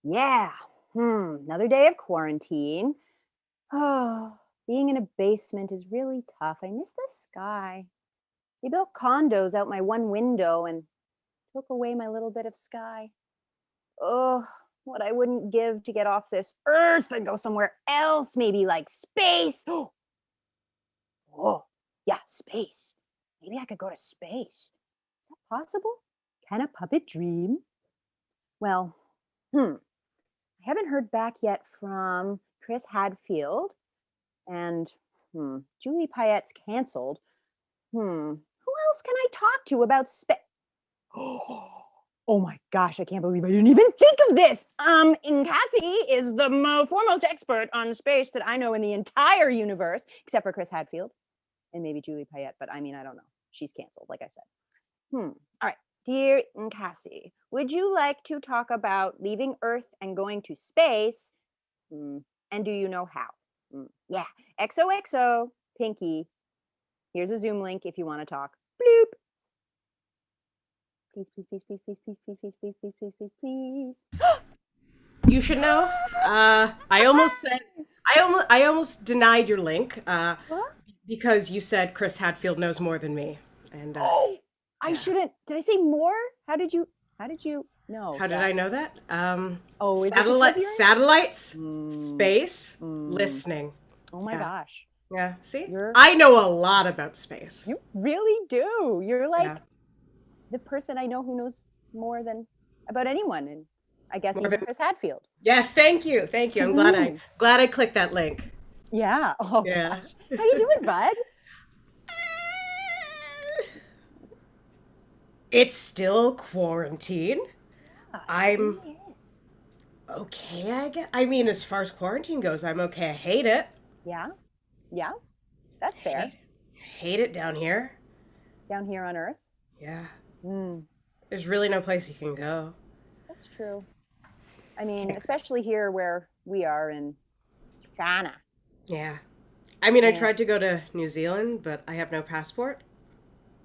Yeah. Another day of quarantine. Oh, being in a basement is really tough. I miss the sky. They built condos out my one window and took away my little bit of sky. Oh, what I wouldn't give to get off this earth and go somewhere else, maybe like space. Oh, yeah, space. Maybe I could go to space. Is that possible? Can a puppet dream? Well, I haven't heard back yet from Chris Hadfield and Julie Payette's canceled. Who else can I talk to about space? Oh my gosh, I can't believe I didn't even think of this. Nkasi is the foremost expert on space that I know in the entire universe, except for Chris Hadfield and maybe Julie Payette, but I mean, I don't know. She's canceled, like I said. All right. Dear Nkasi, would you like to talk about leaving Earth and going to space? And do you know how? Yeah. XOXO, Pinky. Here's a Zoom link if you want to talk. Bloop. Please, please, please, please, please, please, please, please, please, please, please, please, please. You should know. I almost denied your link because you said Chris Hadfield knows more than me. And I shouldn't. Did I say more? How did you know? How did I know that? Is Satellites, space, listening. Oh my gosh. Yeah, see? I know a lot about space. You really do. You're like the person I know who knows more than about anyone, and I guess even Chris Hadfield. Yes, thank you. Thank you. I'm glad I clicked that link. Yeah. Oh gosh. How you doing, bud? It's still quarantine. Yeah, I'm okay, I guess. I mean, as far as quarantine goes, I'm okay. I hate it. Yeah. Yeah. That's fair. Hate it down here. Down here on Earth? Yeah. There's really no place you can go. That's true. I mean, especially here where we are in China. Yeah. I mean, I tried to go to New Zealand, but I have no passport.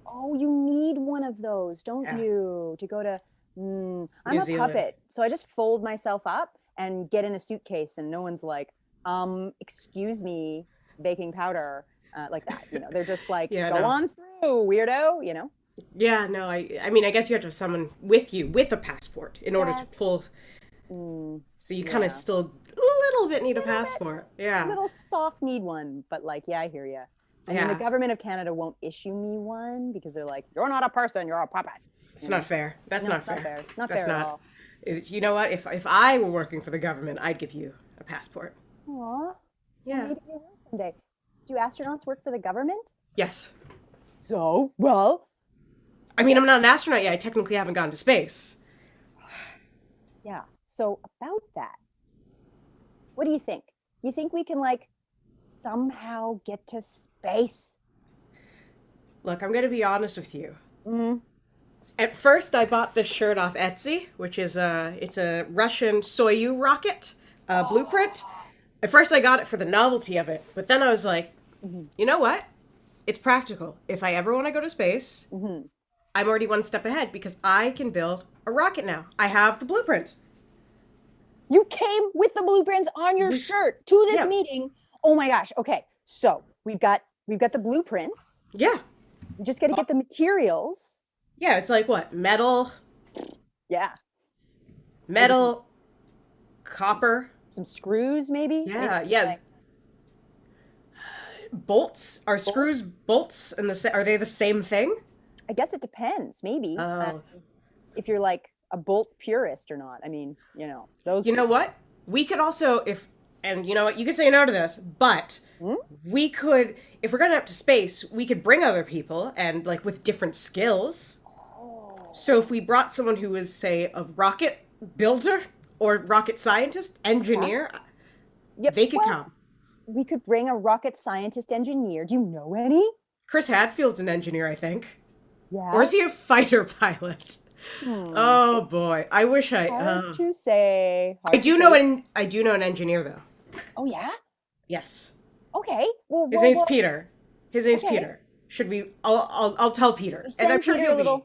Oh, you need one of those, don't you? To go to I'm New a Zealand. puppet. So I just fold myself up and get in a suitcase and no one's like, excuse me, baking powder, like that. They're just like, go on through, weirdo, Yeah, no, I mean, I guess you have to have someone with you with a passport in order to pull. So you kind of still a little bit need a passport. Yeah. A little soft need one, but like, yeah, I hear you. I mean, the government of Canada won't issue me one because they're like, you're not a person, you're a puppet. It's not fair. That's not fair. Not fair at all. You know what? If I were working for the government, I'd give you a passport. Aw. Yeah. Maybe you will someday. Do astronauts work for the government? Yes. So, well. I mean, I'm not an astronaut yet. I technically haven't gone to space. Yeah. So about that, what do you think? Do you think we can like somehow get to space? Look, I'm going to be honest with you. At first, I bought this shirt off Etsy, which is it's a Russian Soyuz rocket blueprint. At first, I got it for the novelty of it, but then I was like, you know what? It's practical. If I ever want to go to space, I'm already one step ahead because I can build a rocket now. I have the blueprints. You came with the blueprints on your shirt to this meeting. Oh my gosh. Okay. So we've got the blueprints. Yeah. We just got to get the materials. Yeah, it's like what? Metal. Yeah. Metal, copper. Some screws maybe? Yeah, maybe yeah. like bolts? Are screws bolts and are they the same thing? I guess it depends, maybe. Oh. If you're like a bolt purist or not. I mean, those. You know what? We could also, and you know what? You could say no to this, but we could, if we're going up to space, we could bring other people and like with different skills. So if we brought someone who is, say, a rocket builder or rocket scientist, engineer, they could come. We could bring a rocket scientist engineer. Do you know any? Chris Hadfield's an engineer, I think. Yeah. Or is he a fighter pilot? Oh boy, I wish I. Hard to say. I do know an engineer though. Oh yeah. Yes. Okay. Well, his name's Peter. His name's Peter. Should we? I'll tell Peter, and I'm sure he'll be.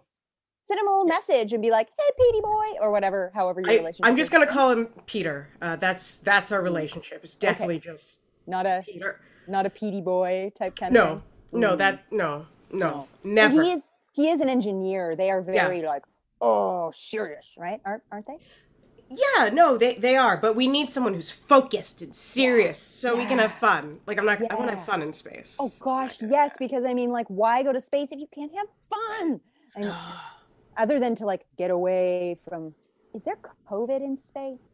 send him a little message and be like, "Hey, Petey boy," or whatever, however your I'm relationship just is. gonna call him Peter. That's our relationship. It's Okay, definitely just not a Peter. not a Petey boy type kind of thing. No, no, no, No, but never. he is an engineer. They are Yeah, very like, oh, serious, right? Aren't they? yeah, no, they are. But we need someone who's focused and Yeah, serious, so we can have yeah, fun. Like I want to have yeah. fun in Oh space. I'm not gosh, good at yes, because I mean, like, why go to space if you can't have fun? And that. other than to like get away from, is there COVID in space?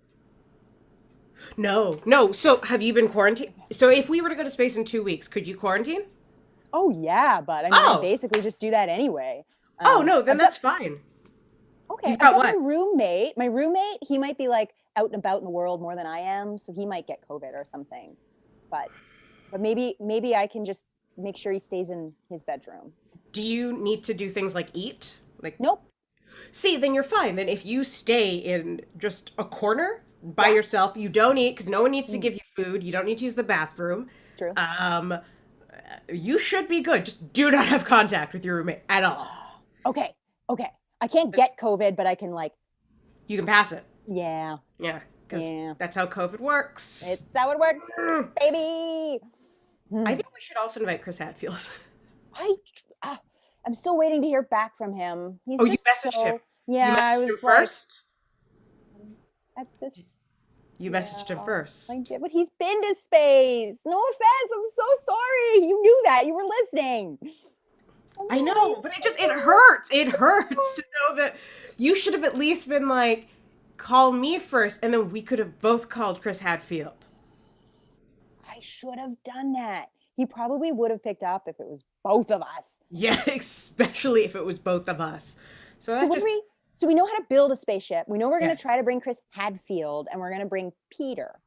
No, no. So have you been quarantined? So if we were to go to space in 2 weeks, could you quarantine? Oh yeah, but I mean, I Oh, basically just do that anyway. oh no, then I've got that's fine. okay, You've I've got got my what? roommate. My roommate, he might be like out and about in the world more than I am, so he might get COVID or something. But maybe I can just make sure he stays in his bedroom. Do you need to do things like eat? Like, Nope. see, then you're fine. Then if you stay in just a corner by Yeah. yourself, you don't eat because no one needs to Mm, give you food. You don't need to use the bathroom. true. Um, you should be good. Just do not have contact with your roommate at all. Okay. Okay. I can't get COVID, but I can like, You can pass it. yeah, Yeah, because yeah. that's how COVID works. It's how it works, Mm. baby. I Hmm. think we should also invite Chris Hadfield. I ah, I'm still waiting to hear back from him. He's Oh, you just messaged him. so You yeah. I messaged him was like first? at this. You Yeah, messaged him first. I did, but he's been to space. No offense. I'm so sorry. You knew that. You were listening. I'm I sorry. know, but it hurts. It hurts to know that you should have at least been like, call me first, and then we could have both called Chris Hadfield. I should have done that. He probably would have picked up if it was both of us. Yeah, especially if it was both of us. So So that what do just, we? So we know how to build a spaceship. We know we're going to yes, try to bring Chris Hadfield, and we're going to bring Peter,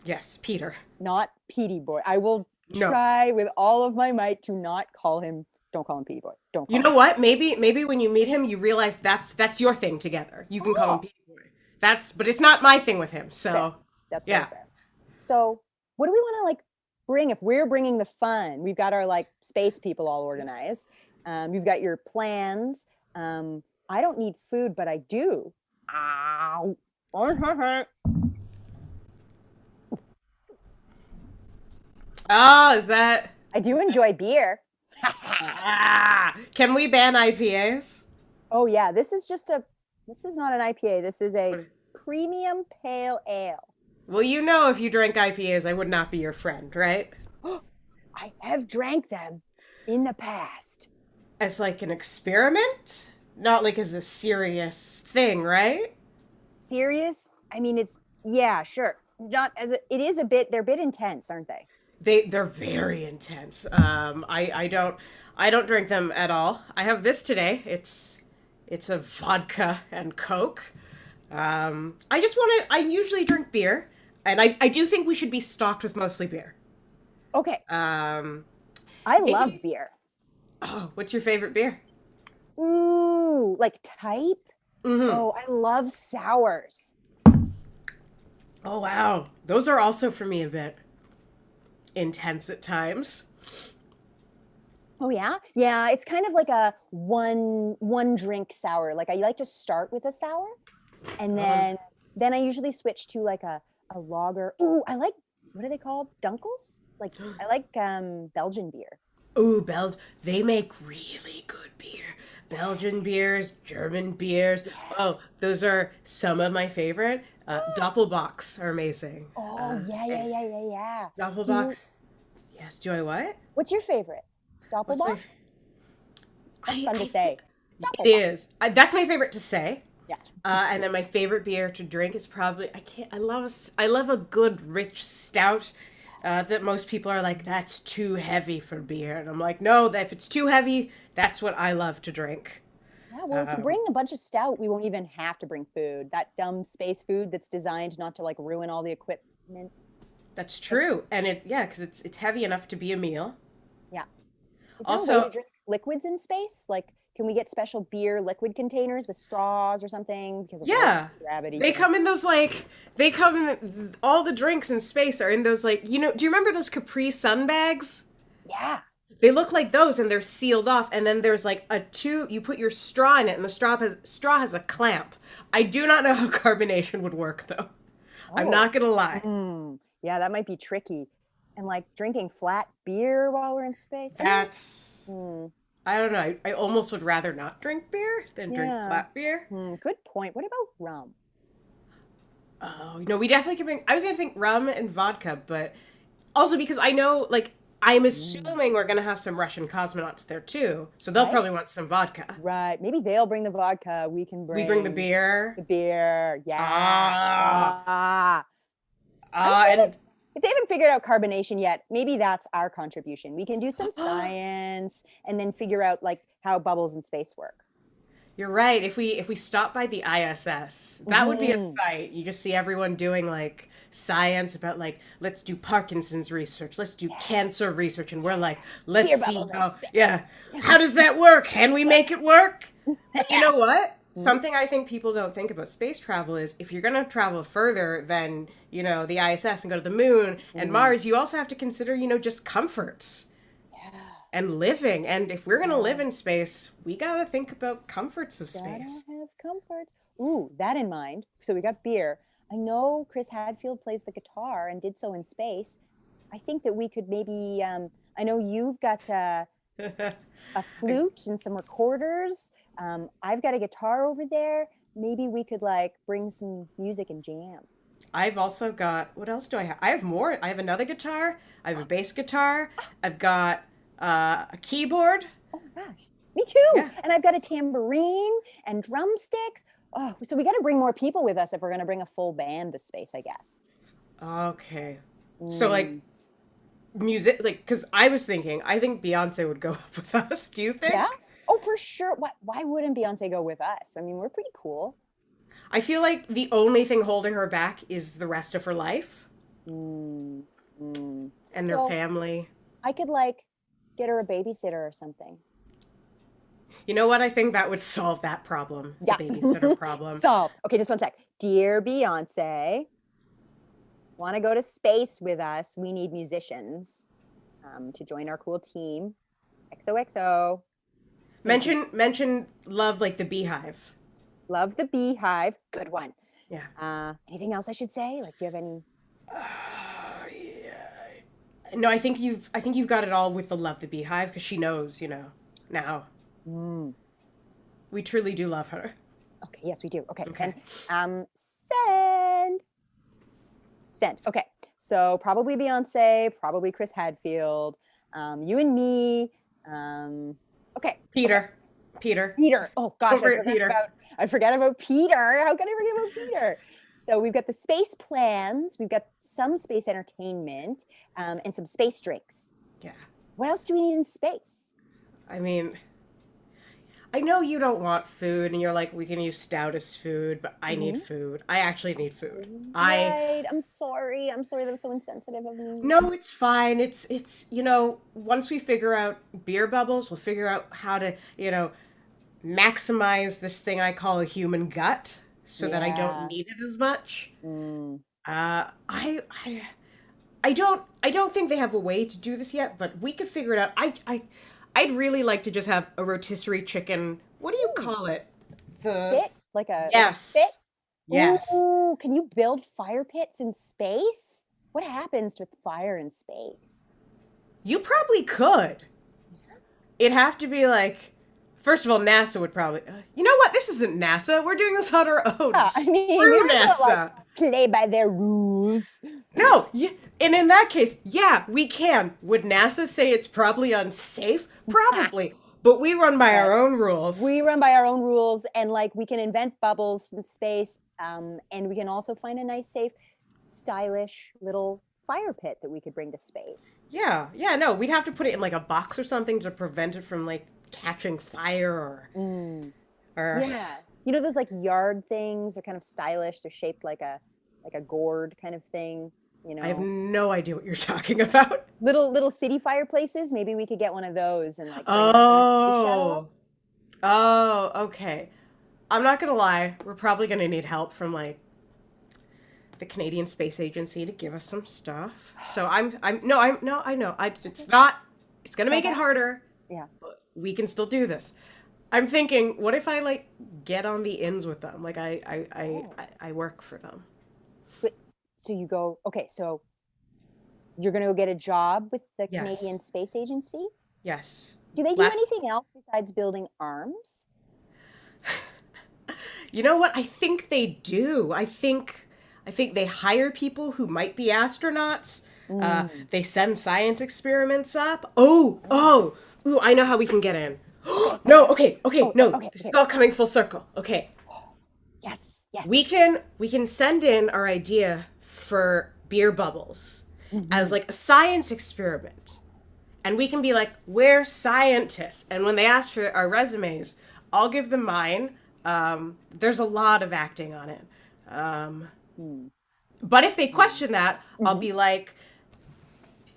yes, Peter. not Petey Boy. I will No. try with all of my might to not call him. Don't call him Petey Boy. Don't You call know him. what? Maybe when you meet him, you realize that's your thing together. You can call him Oh, Peter Boy. But it's not my thing with him. fair. So That's very yeah. fair. So what do we want to like bring if we're bringing the fun? We've got our like space people all organized. You've got your plans. I don't need food, but I do. Ow. Oh, is that? I do enjoy beer. Can we ban IPAs? Oh yeah, this is not an IPA. This is a What- premium pale ale. Well, you know, if you drank IPAs, I would not be your friend, right? I have drank them in the past. As like an experiment, not like as a serious thing, right? Serious? I mean, it's yeah, sure. Not as it is a bit. They're a bit intense, aren't they? They're very intense. I don't drink them at all. I have this today. It's a vodka and Coke. I just want to. I usually drink beer, and I do think we should be stocked with mostly beer. Okay, Um, I love maybe. beer. Oh, what's your favorite beer? Ooh, like type? Mm-hmm. Oh, I love sours. Oh wow, those are also for me a bit intense at times. Oh yeah? Yeah, it's kind of like a one drink sour. Like I like to start with a sour and Um, then I usually switch to like a lager. Ooh, I like what are they called? Dunkels? Like I like Belgian beer. Ooh, they make really good beer. Belgian beers, German beers. Oh, those are some of my favorite. Doppelbocks are amazing. Oh yeah, yeah, And yeah, yeah, yeah. Do you, Doppelbocks. Yes, do I what? what's your favorite? What's my? Doppelbock? That's fun to I think say. it Doppelbock. is. That's my favorite to say. Yeah. And then my favorite beer to drink is probably I can't. I love a good rich stout. That most people are like, that's too heavy for beer, and I'm like, no, that if it's too heavy, that's what I love to drink. Yeah, well, if we Um, bring a bunch of stout, we won't even have to bring food. That dumb space food that's designed not to like ruin all the equipment. that's Like, true, and because it's heavy enough to be a meal. yeah. Is there a way to Also, drink liquids in space? Like, can we get special beer liquid containers with straws or something because of the yeah, gravity they thing? come in those like they come in all the drinks in space are in those like do you remember those Capri Sun bags? Yeah. They look like those, and they're sealed off. And then there's like a tube. You put your straw in it, and the straw has a clamp. I do not know how carbonation would work, though. I'm Oh. not gonna lie. Yeah, that might be tricky. And like drinking flat beer while we're in space. That's Hmm, I don't know. I almost would rather not drink beer than drink yeah. flat beer. Good point. What about rum? Oh, we definitely can bring. I was gonna think rum and vodka, but also because I know, like, I'm Mm, assuming we're gonna have some Russian cosmonauts there too, so they'll right? probably want some vodka. Right. Maybe they'll bring the vodka. We can We bring the bring beer. the beer. Yeah. Ah, I'm sure that and if they haven't figured out carbonation yet, maybe that's our contribution. We can do some science and then figure out like how bubbles in space work. you're right. If we stop by the ISS, that would be a Hmm. sight. You just see everyone doing like science about like let's do Parkinson's research, let's do Yeah. cancer research, and we're like, Beer let's see bubbles in how space. yeah, how does that work? Can we make it work? But you Yeah. know what? Hmm. Something I think people don't think about space travel is if you're going to travel further than, the ISS and go to the moon and Mm. Mars, you also have to consider, just comforts Yeah. and living. And if we're going to live Yeah. in space, we got to think about comforts of Gotta space. have comforts. Ooh, that in mind. So we got beer. I know Chris Hadfield plays the guitar and did so in space. I think that we could maybe. I know you've got a flute and some recorders. I've got a guitar over there. Maybe we could like bring some music and jam. I've also got, what else do I have? I have more. I have another guitar. I have a bass guitar. I've got a keyboard. Oh my gosh, me too. Yeah. And I've got a tambourine and drumsticks. Oh, so we got to bring more people with us if we're going to bring a full band to space, I guess. Okay. So, like, Mm. music, like, because I think Beyonce would go up with us. Do you Yeah. think? Oh, for sure. Why wouldn't Beyonce go with us? I mean, we're pretty cool. I feel like the only thing holding her back is the rest of her life Mm, mm. and her So family. I could like get her a babysitter or something. You know what? I think that would solve that problem, the Yeah. babysitter problem. So, okay, just one sec. Dear Beyonce, want to go to space with us? We need musicians to join our cool team. XOXO. Thank you. Mention love like the beehive. Love the beehive. Good one. Yeah. Anything else I should say? Like, do you have any? Yeah. No, I think you've got it all with the love the beehive because she knows, now. Mm. We truly do love her. Okay, yes, we do. Okay, Okay. then send. Send. Okay, so probably Beyonce, probably Chris Hadfield, you and me. Okay, okay. Peter. Peter. Peter. Oh gosh, Don't forget Peter. I forgot about Peter. How can I forget about Peter? So we've got the space plans, we've got some space entertainment, and some space drinks. Yeah. What else do we need in space? I mean, I know you don't want food and you're like, we can use stout as food, but I need Hmm. food. I actually need food. Right. I'm sorry. I'm sorry that was so insensitive of me. No, it's fine. It's once we figure out beer bubbles, we'll figure out how to, maximize this thing I call a human gut so that I don't Yeah. need it as much. Mm. I don't think they have a way to do this yet, but we could figure it out. I'd really like to just have a rotisserie chicken. What do you Ooh. call it? The Spit? Like a spit? Yes. Yes. Ooh, can you build fire pits in space? What happens with fire in space? You probably could. It'd have to be like, first of all, NASA would probably. You know what? This isn't NASA. We're doing this on our own. Yeah, I mean, Screw we might as well, NASA. like, play by their rules. No, and in that case, yeah, we can. Would NASA say it's probably unsafe? Probably. But we run by our own rules. We run by our own rules, and like we can invent bubbles in space, and we can also find a nice, safe, stylish little fire pit that we could bring to space. Yeah, no, we'd have to put it in like a box or something to prevent it from like catching fire or Yeah, you know those like yard things? They're kind of stylish. They're shaped like a gourd kind of thing. You I have know, no idea what you're talking about. little city fireplaces. Maybe we could get one of those and like bring it up in a space shuttle. Oh, okay. I'm not gonna lie, we're probably gonna need help from like the Canadian Space Agency to give us some stuff. So I'm no, I know. It's going to make it harder. Yeah. But we can still do this. I'm thinking, what if I like get on the ins with them? Like I work for them. But, so you go, okay, so you're going to go get a job with the Yes. Canadian Space Agency? Yes. Do they do anything else besides building arms? You know what? I think they do. I think they hire people who might be astronauts. They send science experiments up. Ooh, I know how we can get in. No, okay, this is all coming full circle. Okay. Yes. We can send in our idea for beer bubbles as like a science experiment. And we can be like, we're scientists. And when they ask for our resumes, I'll give them mine. There's a lot of acting on it. But if they question that, I'll be like,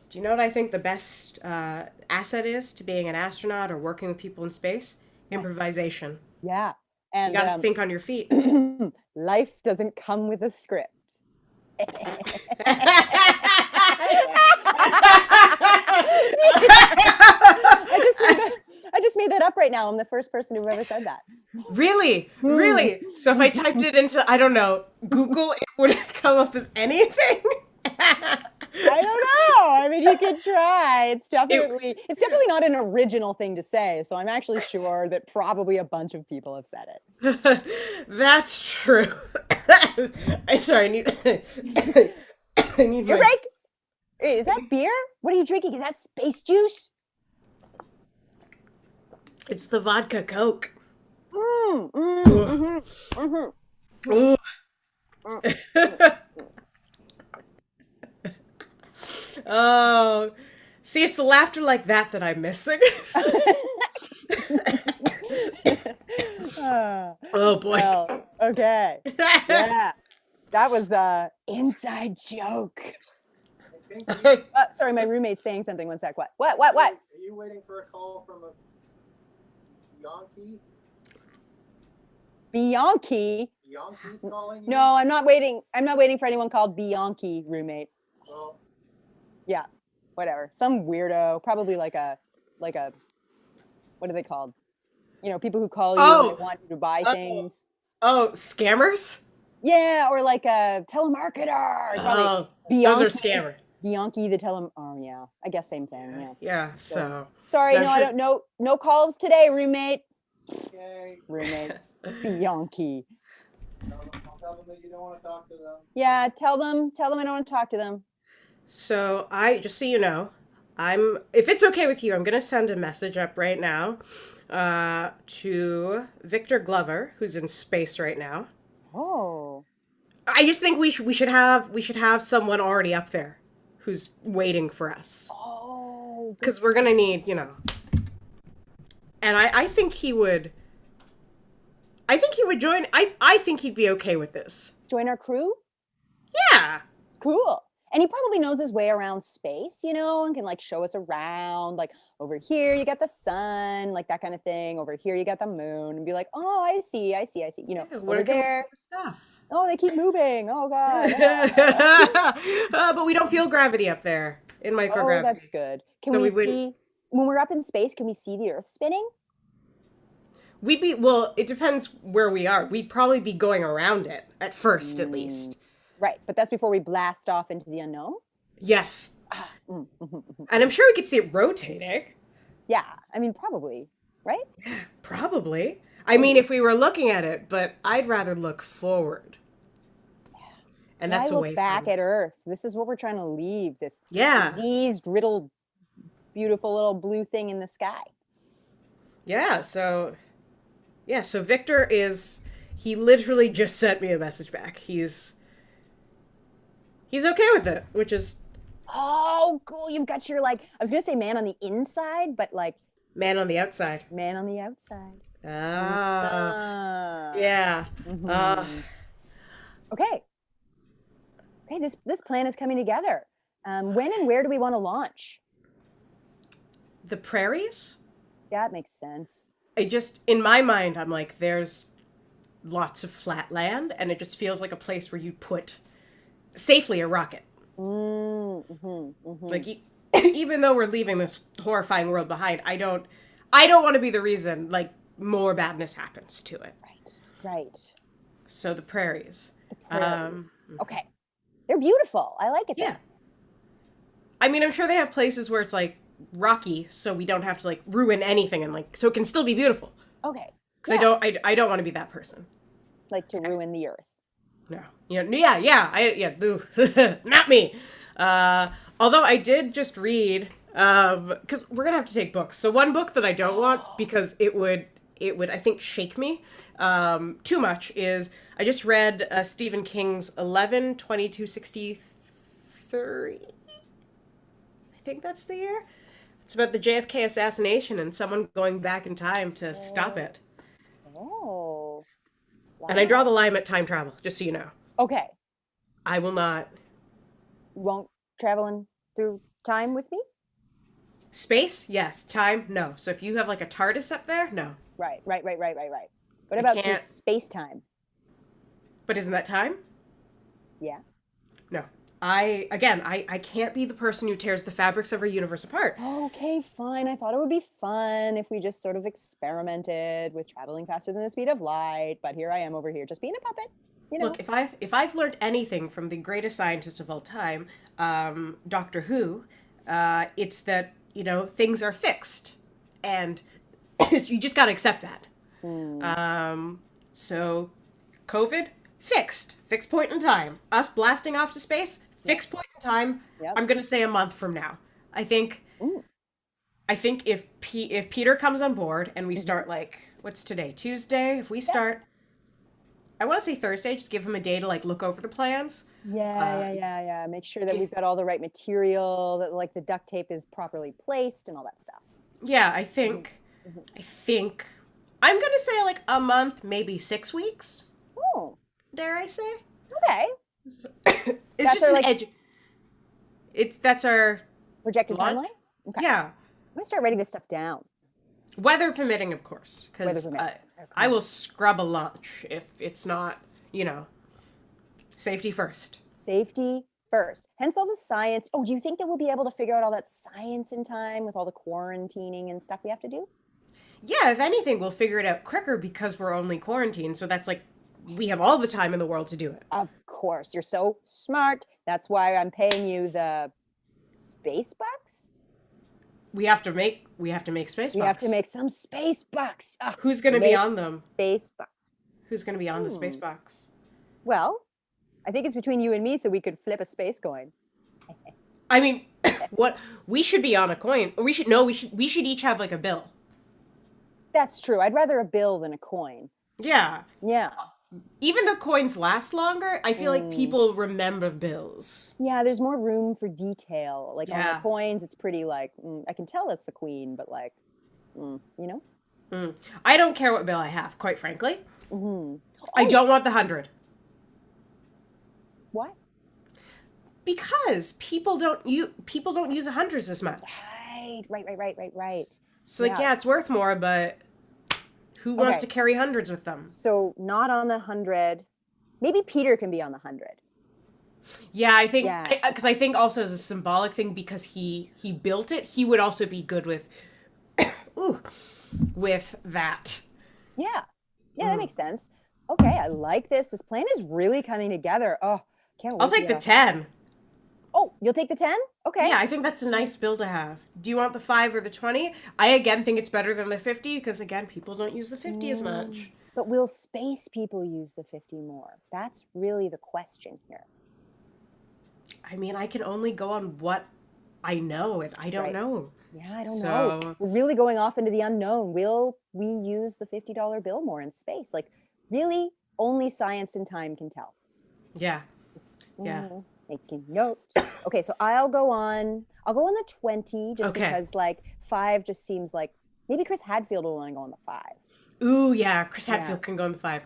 do you know what I think the best asset is to being an astronaut or working with people in space? Improvisation. Yeah. And you got to think on your feet. Life doesn't come with a script. I just made that up right now. I'm the first person who ever said that. Really? So if I typed it into, I don't know, Google, it would come up as anything? I don't know. I mean, you could try. It's definitely not an original thing to say. So I'm actually sure that probably a bunch of people have said it. That's true. I'm sorry. I need Beer break? Is that beer? What are you drinking? Is that space juice? It's the vodka Coke. Oh, see, it's the laughter like that I'm missing. Oh boy. Well, okay. Yeah, that was a inside joke. Sorry, my roommate's saying something. One sec. What? Are you waiting for a call from a Yankee? Bianchi? Yankee's calling you? No, I'm not waiting. I'm not waiting for anyone called Bianchi, roommate. Well, yeah, whatever. Some weirdo, probably like a, what are they called? You know, people who call you and they want you to buy things. Oh, scammers? Yeah, or like a telemarketer. Oh, those are scammers. Bianchi the Oh yeah, I guess same thing. Yeah. Yeah. So. Sorry, no, I don't know. No calls today, roommate. okay. Roommates. Bianchi. I'll tell them that you don't want to talk to them. Yeah, tell them I don't want to talk to them. So just so you know, if it's okay with you, I'm gonna send a message up right now, to Victor Glover, who's in space right now. Oh. I just think we should have someone already up there who's waiting for us. Oh. Because we're gonna need, and I think he would. I think he would join. I think he'd be okay with this. Join our crew? Yeah. Cool. And he probably knows his way around space, and can like show us around. Like over here, you got the sun, like that kind of thing. Over here, you got the moon, and be like, oh, I see. Over there. Stuff. Oh, they keep moving. Oh God. But we don't feel gravity up there in microgravity. Oh, that's good. Can we see when we're up in space? Can we see the Earth spinning? It depends where we are. We'd probably be going around it at first, at least. Right, but that's before we blast off into the unknown? Yes. And I'm sure we could see it rotating. Yeah, I mean, probably, right? Probably. I mean, if we were looking at it, but I'd rather look forward. Yeah. And that's away from back at Earth. This is what we're trying to leave, this diseased, riddled, beautiful little blue thing in the sky. Yeah, so Victor he literally just sent me a message back. He's okay with it, which is... Oh, cool. You've got your, I was going to say man on the inside, but man on the outside. Man on the outside. Yeah. Okay, this plan is coming together. When and where do we want to launch? The prairies? Yeah, it makes sense. In my mind, I'm like, there's lots of flat land, and it just feels like a place where you put safely a rocket. Like even though we're leaving this horrifying world behind, I don't want to be the reason like more badness happens to it. Right. So the prairies. Okay. They're beautiful. I like it Yeah. there. I mean, I'm sure they have places where it's like rocky, so we don't have to like ruin anything, and like so it can still be beautiful. Okay. Because I don't want to be that person. Like to ruin the earth. No. Not me. Although I did just read, because we're gonna have to take books. So one book that I don't want because it would I think shake me too much is I just read Stephen King's 11/22/63. I think that's the year. It's about the JFK assassination and someone going back in time to stop it. Oh. Wow. And I draw the line at time travel, just so you know. Okay. I will not. You won't traveling through time with me? Space? Yes. Time? No. So if you have like a TARDIS up there? No. Right. What about through space-time? But isn't that time? Yeah. No. I can't be the person who tears the fabrics of our universe apart. Okay, fine. I thought it would be fun if we just sort of experimented with traveling faster than the speed of light, but here I am over here just being a puppet. You know. Look, if I've learned anything from the greatest scientist of all time, Doctor Who, it's that, you know, things are fixed. And you just got to accept that. So COVID, fixed point in time. Us blasting off to space, fixed point in time. Yep. I'm gonna say a month from now. I think if Peter comes on board and we start like, what's today? Tuesday. If we start, I want to say Thursday. Just give him a day to like look over the plans. Yeah. Make sure that we've got all the right material, that like the duct tape is properly placed and all that stuff. Yeah, I think I'm gonna say like a month, maybe 6 weeks. Oh. Dare I say? Okay. It's just an edge. That's our projected timeline? Okay. Yeah. I'm going to start writing this stuff down. Weather permitting, of course. Because I will scrub a lunch if it's not, you know, safety first. Safety first. Hence all the science. Oh, do you think that we'll be able to figure out all that science in time with all the quarantining and stuff we have to do? Yeah, if anything, we'll figure it out quicker because we're only quarantined. So that's like, we have all the time in the world to do it. Of course. You're so smart. That's why I'm paying you the space bucks. We have to make space bucks. We have to make some space bucks. Who's going to be on them? Space bucks. Who's going to be on the space bucks? Well, I think it's between you and me, so we could flip a space coin. I mean, what we should be on a coin. Or we should each have like a bill. That's true. I'd rather a bill than a coin. Yeah. Yeah. Even though coins last longer, I feel like people remember bills. Yeah, there's more room for detail. Like on the coins, it's pretty like, I can tell that's the queen, but like, you know? I don't care what bill I have, quite frankly. I don't want the 100. Why? Because people don't use 100s as much. Right. So like, yeah, it's worth more, but who wants to carry 100s with them? So not on the 100. Maybe Peter can be on the 100. Yeah, I think because I think also as a symbolic thing, because he built it, he would also be good with with that. Yeah, that makes sense. Okay, I like this. This plan is really coming together. Oh, can't wait. I'll take the 10. Oh, you'll take the 10? Okay. Yeah, I think that's a nice bill to have. Do you want the 5 or the 20? I again think it's better than the 50 because again, people don't use the 50 as much. But will space people use the 50 more? That's really the question here. I mean, I can only go on what I know, and I don't know. Yeah, I don't know. We're really going off into the unknown. Will we use the $50 bill more in space? Like, really, only science and time can tell. Yeah. Making notes. Okay, so I'll go on the 20 just because like 5 just seems like maybe Chris Hadfield will want to go on the 5. Ooh, yeah, Chris Hadfield can go on the 5.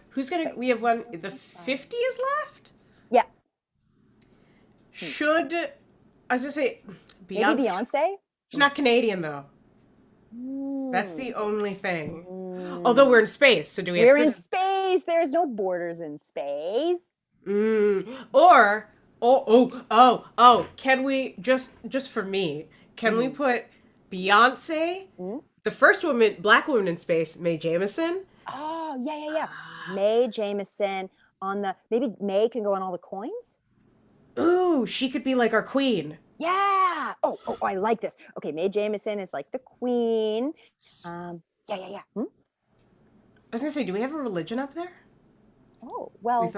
We have one, the 50 is left? Yeah. I was gonna say Beyonce. Maybe Beyonce? She's not Canadian though. That's the only thing. Although we're in space, so do we have We're in space. There's no borders in space. Or can we just for me, can we put Beyonce, the first woman, black woman in space, Mae Jemison? Oh, yeah. Mae Jemison maybe Mae can go on all the coins? Ooh, she could be like our queen. Yeah. Oh, I like this. Okay, Mae Jemison is like the queen. Yeah. I was gonna say, do we have a religion up there? Oh, well,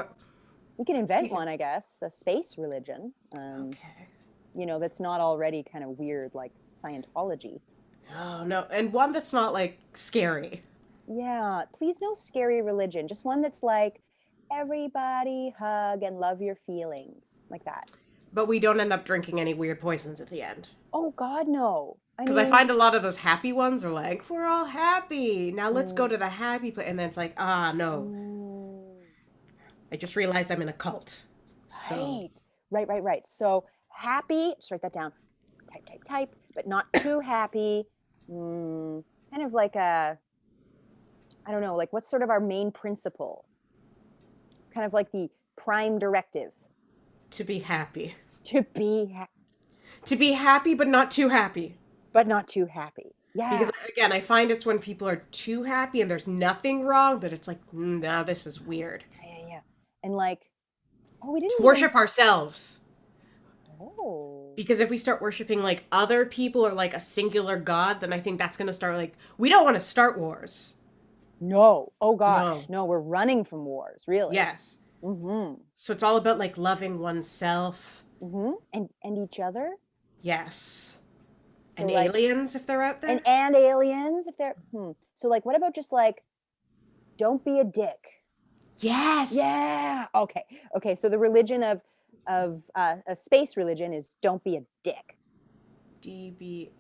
we can invent one, I guess. A space religion. Okay. That's not already kind of weird, like Scientology. Oh, no. And one that's not, like, scary. Yeah. Please, no scary religion. Just one that's like, everybody hug and love your feelings. Like that. But we don't end up drinking any weird poisons at the end. Oh, God, no. Because I find a lot of those happy ones are like, we're all happy. Now let's go to the happy place. And then it's like, no. I just realized I'm in a cult. So. Right. So happy, just write that down. Type, but not too happy. Kind of like I don't know, like what's sort of our main principle? Kind of like the prime directive. To be happy. To be happy, but not too happy. But not too happy. Yeah. Because, again, I find it's when people are too happy and there's nothing wrong that it's like, now this is weird. Yeah. And like, we didn't worship ourselves. Oh. Because if we start worshiping like other people or like a singular god, then I think that's going to start like, we don't want to start wars. No. Oh gosh. No, we're running from wars, really. Yes. So it's all about like loving oneself. And each other. Yes. So and like, aliens if they're out there. And aliens if they're. So like, what about just like, don't be a dick. Yes. Yeah. Okay. So the religion of a space religion is don't be a dick. DBAD.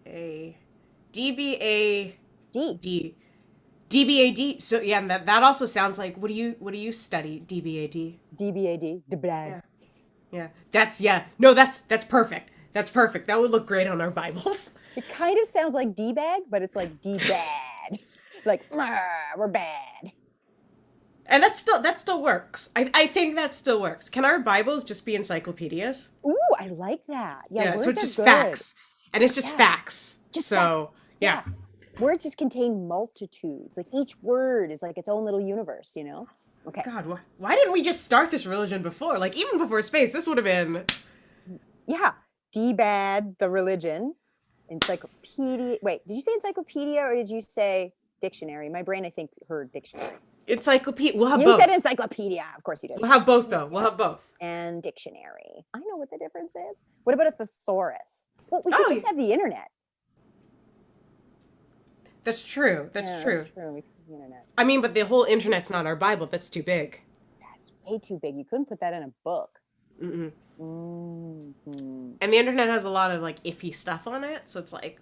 So yeah, that also sounds like what do you study? DBAD. Yeah. That's perfect. That's perfect. That would look great on our Bibles. It kind of sounds like D-bag, but it's like D-bad. Like we're bad. And that still works. I think that still works. Can our Bibles just be encyclopedias? Ooh, I like that. Yeah, so it's just good. facts. And it's just facts. Just so, facts. Yeah. Words just contain multitudes. Like each word is like its own little universe, Okay. God, why didn't we just start this religion before? Like even before space, this would have been... Yeah. D-bad, the religion. Encyclopedia. Wait, did you say encyclopedia or did you say dictionary? My brain, I think, heard dictionary. Encyclopedia. We'll have both. You said encyclopedia. Of course you did. We'll have both, though. We'll have both. And dictionary. I know what the difference is. What about a thesaurus? Well, we could just have the internet. That's true. That's true. That's true. We could have the internet. I mean, but the whole internet's not our Bible. That's too big. That's way too big. You couldn't put that in a book. And the internet has a lot of, like, iffy stuff on it. So it's like...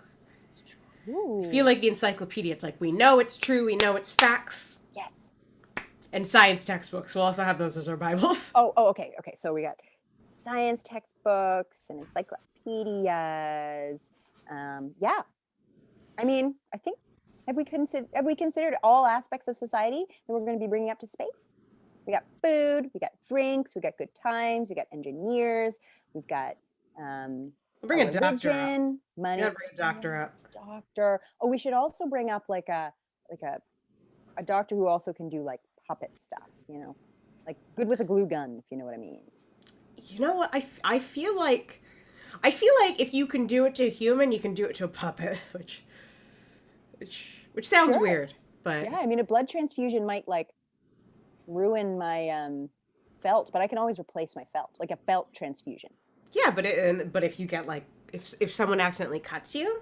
It's true. I feel like the encyclopedia. It's like, we know it's true. We know it's facts. Yes. And science textbooks. We'll also have those as our Bibles. Okay. So we got science textbooks and encyclopedias. Yeah. I mean, I think have we considered all aspects of society that we're going to be bringing up to space? We got food, we got drinks, we got good times, we got engineers, we've got bring a doctor up. Money. You gotta bring a doctor up. Doctor. Oh, we should also bring up like a doctor who also can do like puppet stuff, like good with a glue gun, if you know what I mean. You know what? I feel like if you can do it to a human, you can do it to a puppet, which sounds weird, but yeah, I mean a blood transfusion might like ruin my felt, but I can always replace my felt, like a felt transfusion. Yeah, but if you get like if someone accidentally cuts you,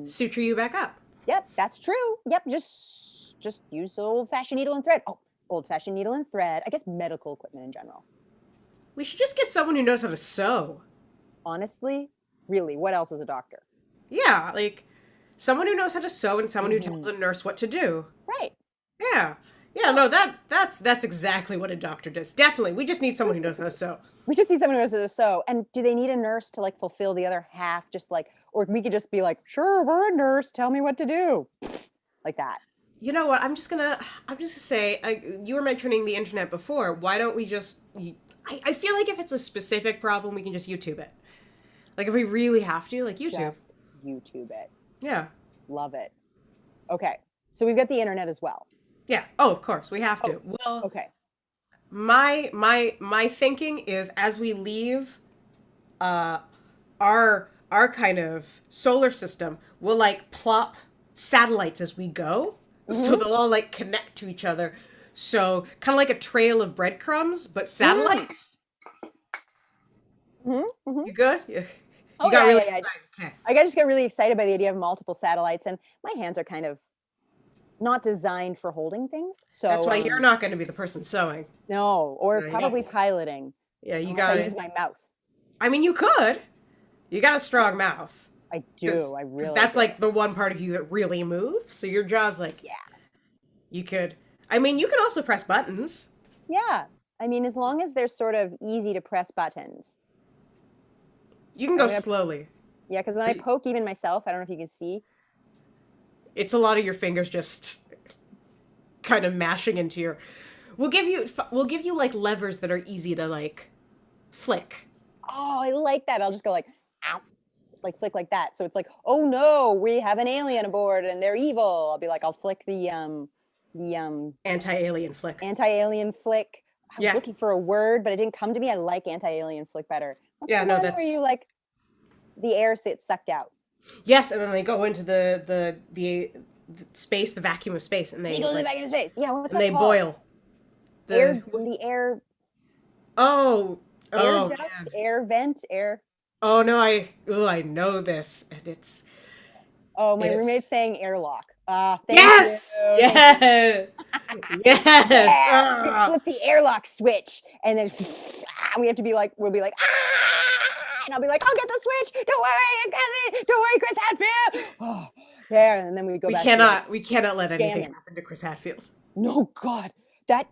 suture you back up. Yep, that's true. Yep, just use old-fashioned needle and thread. Oh, old-fashioned needle and thread. I guess medical equipment in general. We should just get someone who knows how to sew. Honestly, really, what else is a doctor? Yeah, like someone who knows how to sew and someone who tells a nurse what to do. Right. Yeah. Yeah, no, that's exactly what a doctor does. Definitely. We just need someone who knows how to sew. We just need someone who knows how to sew. And do they need a nurse to like fulfill the other half? Just like, or we could just be like, sure, we're a nurse. Tell me what to do. Like that. You know what? I'm just gonna say, you were mentioning the internet before. Why don't we just, I feel like if it's a specific problem, we can just YouTube it. Like if we really have to, like YouTube. Just YouTube it. Yeah. Love it. Okay. So we've got the internet as well. Yeah. Oh, of course, we have to. Well, Okay. my thinking is as we leave our kind of solar system, we'll like plop satellites as we go. So they'll all like connect to each other. So kind of like a trail of breadcrumbs, but satellites. You good? You got really excited. Okay. I just got really excited by the idea of multiple satellites, and my hands are kind of not designed for holding things. So That's why you're not going to be the person sewing. No, or No, probably piloting. Yeah, you Unless got I to use my mouth. I mean, you could. You got a strong mouth. I do. I really. That's do. like the one part of you that really moves. So your jaw's like, Yeah. You could. I mean, you can also press buttons. Yeah. I mean, as long as they're sort of easy to press buttons. You can go slowly. Yeah, because when I poke even myself, I don't know if you can see. It's a lot of your fingers just kind of mashing into your. We'll give you like levers that are easy to like flick. Oh, I like that. I'll just go like, ow, like flick like that. So it's like, oh no, we have an alien aboard and they're evil. I'll be like, I'll flick the anti-alien flick. Anti-alien flick. I was Yeah. looking for a word, but it didn't come to me. I like anti-alien flick better. What's Yeah, the no, one that's where you like the air gets sucked out. Yes, and then they go into the space, the vacuum of space, and They go to the vacuum of space. Yeah, what's and that they called? boil. Air. Oh, Air duct, man. air vent, air. Oh no, I know this, and it's. Oh, my Yes. roommate's saying airlock. Thank Yes, you. yes, yes. Yeah, we Ah. flip the airlock switch, and then we have to be like, we'll be like, and I'll be like, I'll get the switch. Don't worry, I got it. Don't worry, Chris Hadfield. Oh, there, and then we go back. We cannot let anything jamming. happen to Chris Hadfield. No, God, that.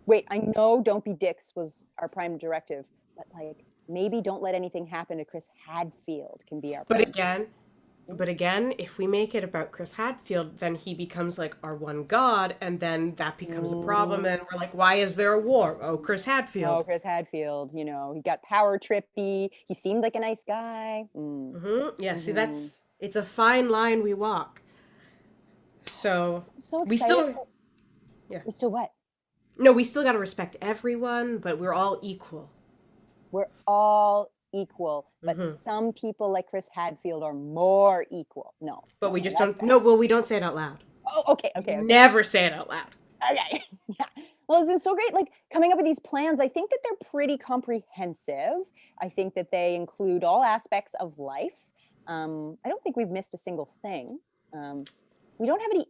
Wait, I know "Don't Be Dicks" was our prime directive, but like maybe "Don't Let Anything Happen to Chris Hadfield" can be our. But prime. again, if we make it about Chris Hadfield, then he becomes like our one god, and then that becomes a problem, and we're like, why is there a war? Oh, Chris Hadfield. Oh, Chris Hadfield, you know, he got power trippy. He seemed like a nice guy. Yeah, see, it's a fine line we walk. So So we excited. Yeah. We still what? No, we still got to respect everyone, but we're all equal. We're all equal, but some people like Chris Hadfield are more equal. No. But we no, just that's don't. bad. No, well, we don't say it out loud. Oh, okay. Never say it out loud. Okay. Yeah. Well, it's been so great, like coming up with these plans. I think that they're pretty comprehensive. I think that they include all aspects of life. I don't think we've missed a single thing. We don't have any.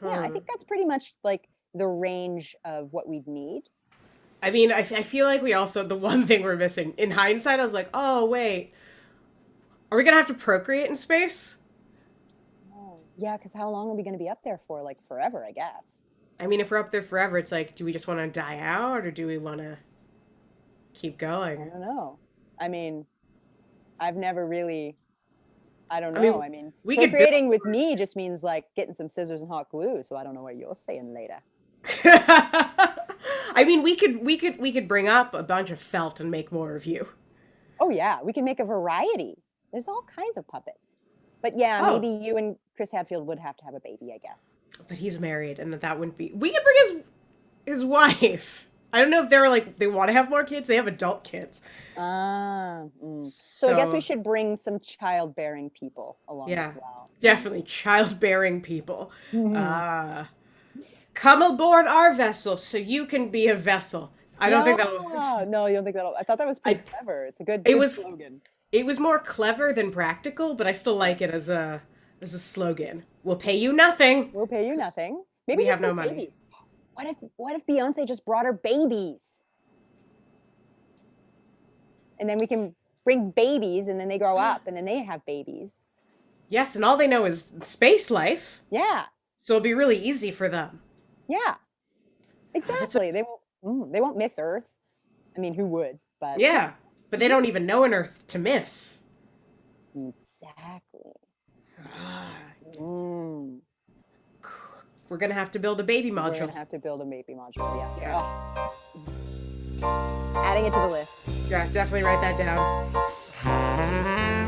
Yeah, I think that's pretty much like the range of what we'd need. I mean, I feel like we also, the one thing we're missing, in hindsight, I was like, oh, wait, are we going to have to procreate in space? Oh, yeah, because how long are we going to be up there for? Like forever, I guess. I mean, if we're up there forever, it's like, do we just want to die out, or do we want to keep I going? don't know. I mean, I've never really, I don't I mean, know. I mean, we could procreating with me just means like getting some scissors and hot glue. So I don't know what you're saying later. I mean, we could bring up a bunch of felt and make more of you. Oh yeah, we can make a variety. There's all kinds of puppets. But yeah, Oh. maybe you and Chris Hadfield would have to have a baby, I guess. But he's married, and that wouldn't be. We could bring his wife. I don't know if they're like they want to have more kids. They have adult kids. So I guess we should bring some childbearing people along as well. Definitely childbearing people. Come aboard our vessel so you can be a vessel. I don't think that'll. No, you don't think that'll. I thought that was pretty clever. It's a good slogan. It was more clever than practical, but I still like it as a slogan. We'll pay you nothing. We'll pay you nothing. Maybe We just have no some money. babies. What if Beyonce just brought her babies? And then we can bring babies, and then they grow up, and then they have babies. Yes, and all they know is space life. Yeah. So it'll be really easy for them. Yeah. Exactly. They won't miss Earth. I mean, who would? But Yeah, but they don't even know an Earth to miss. Exactly. We're gonna have to build a baby We're module. gonna have to build a baby module. Yeah. Adding it to the list. Yeah, definitely write that down.